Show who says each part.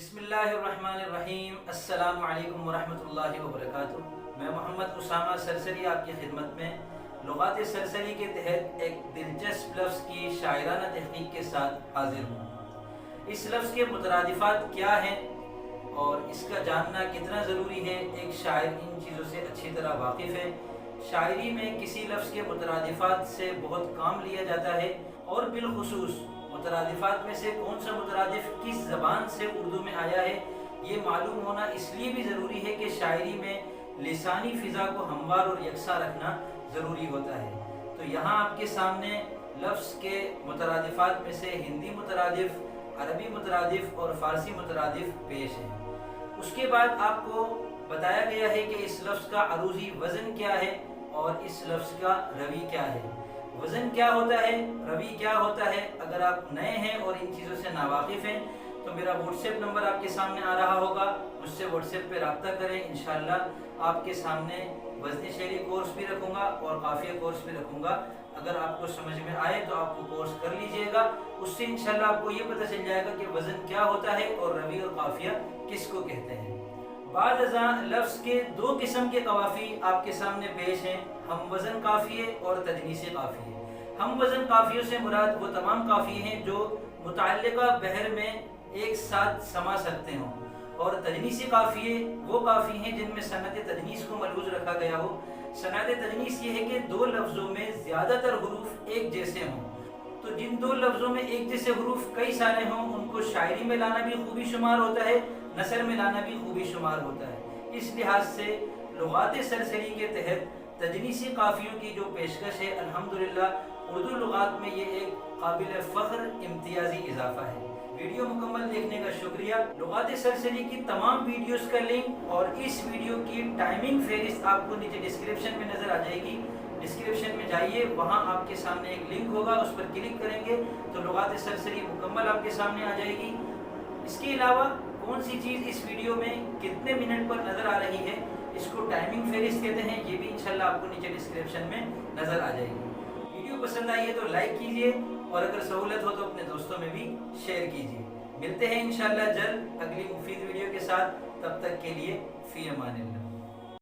Speaker 1: بسم اللہ الرحمن الرحیم۔ السلام علیکم ورحمۃ اللہ وبرکاتہ۔ میں محمد اسامہ سرسری آپ کی خدمت میں لغات سرسری کے تحت ایک دلچسپ لفظ کی شاعرانہ تحقیق کے ساتھ حاضر ہوں۔ اس لفظ کے مترادفات کیا ہیں اور اس کا جاننا کتنا ضروری ہے، ایک شاعر ان چیزوں سے اچھی طرح واقف ہے۔ شاعری میں کسی لفظ کے مترادفات سے بہت کام لیا جاتا ہے، اور بالخصوص مترادفات میں سے کون سا مترادف کس زبان سے اردو میں آیا ہے، یہ معلوم ہونا اس لیے بھی ضروری ہے کہ شاعری میں لسانی فضا کو ہموار اور یکساں رکھنا ضروری ہوتا ہے۔ تو یہاں آپ کے سامنے لفظ کے مترادفات میں سے ہندی مترادف، عربی مترادف اور فارسی مترادف پیش ہیں۔ اس کے بعد آپ کو بتایا گیا ہے کہ اس لفظ کا عروضی وزن کیا ہے اور اس لفظ کا روی کیا ہے۔ وزن کیا ہوتا ہے، روی کیا ہوتا ہے، اگر آپ نئے ہیں اور ان چیزوں سے ناواقف ہیں تو میرا واٹس ایپ نمبر آپ کے سامنے آ رہا ہوگا، مجھ سے واٹس ایپ پہ رابطہ کریں۔ انشاءاللہ آپ کے سامنے وزن شعری کورس بھی رکھوں گا اور قافیہ کورس بھی رکھوں گا۔ اگر آپ کو سمجھ میں آئے تو آپ وہ کورس کر لیجئے گا، اس سے انشاءاللہ آپ کو یہ پتہ چل جائے گا کہ وزن کیا ہوتا ہے اور روی اور قافیہ کس کو کہتے ہیں۔ بعد ازاں لفظ کے دو قسم کے قوافی آپ کے سامنے پیش ہیں، ہم وزن قافیے اور تجنیسی قافیے۔ ہم وزن قافیوں سے مراد وہ تمام قافیے ہیں جو متعلقہ بحر میں ایک ساتھ سما سکتے ہوں، اور تجنیسی قافیے وہ قافی ہیں جن میں صنعت تجنیس کو ملحوظ رکھا گیا ہو۔ صنعت تجنیس یہ ہے کہ دو لفظوں میں زیادہ تر حروف ایک جیسے ہوں، تو جن دو لفظوں میں ایک جیسے حروف کئی سارے ہوں ان کو شاعری میں لانا بھی خوبی شمار ہوتا ہے، نثر میں لانا بھی خوبی شمار ہوتا ہے۔ اس لحاظ سے لغات سرسری کے تحت تجنیسی قافیوں کی جو پیشکش ہے، الحمدللہ اردو لغات میں یہ ایک قابل فخر امتیازی اضافہ ہے۔ ویڈیو مکمل دیکھنے کا شکریہ۔ لغات سرسری کی تمام ویڈیوز کا لنک اور اس ویڈیو کی ٹائمنگ فہرست آپ کو نیچے ڈسکرپشن میں نظر آ جائے گی۔ ڈسکرپشن میں جائیے، وہاں آپ کے سامنے ایک لنک ہوگا، اس پر کلک کریں گے تو لغات سرسری مکمل آپ کے سامنے آ جائے گی۔ اس کے علاوہ کون سی چیز اس ویڈیو میں کتنے منٹ پر نظر آ رہی ہے، اس کو ٹائمنگ فہرست کہتے ہیں، یہ بھی انشاءاللہ آپ کو نیچے ڈسکرپشن میں نظر آ جائے گی۔ ویڈیو پسند آئی ہے تو لائک کیجئے، اور اگر سہولت ہو تو اپنے دوستوں میں بھی شیئر کیجئے۔ ملتے ہیں انشاءاللہ جلد اگلی مفید ویڈیو کے ساتھ، تب تک کے لیے فی امان اللہ۔